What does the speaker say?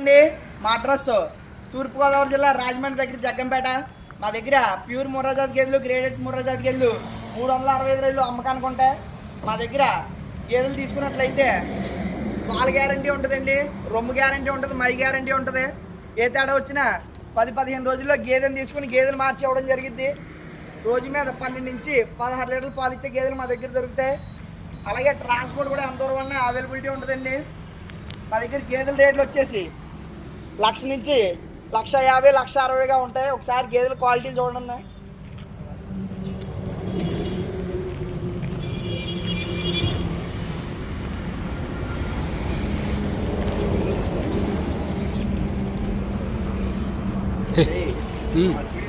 అండి మా అడ్రస్ తూర్పుగోదావరి జిల్లా రాజమండ్రి దగ్గర జగ్గంపేట. మా దగ్గర ప్యూర్ ముర్రాజాతి గేదెలు, గ్రేడెడ్ ముర్రాజాతి గేదెలు 365 రోజులు అమ్మకానికి ఉంటాయి. మా దగ్గర గేదెలు తీసుకున్నట్లయితే పాల గ్యారంటీ ఉంటుందండి, రొమ్ము గ్యారంటీ ఉంటుంది, మై గ్యారంటీ ఉంటుంది. ఏ తేడా వచ్చినా 10-15 రోజుల్లో గేదెలు తీసుకుని గేదెలు మార్చి ఇవ్వడం జరిగింది. రోజు మీద 12 నుంచి 16 లీటర్లు పాలు ఇచ్చే గేదెలు మా దగ్గర దొరుకుతాయి. అలాగే ట్రాన్స్పోర్ట్ కూడా ఎంత దూరం ఉన్నా అవైలబిలిటీ ఉంటుందండి. మా దగ్గర గేదెల రేట్లు వచ్చేసి 1,00,000 నుంచి 1,50,000, 1,60,000గా ఉంటాయి. ఒకసారి గేదెల క్వాలిటీలు చూడండి. Hey.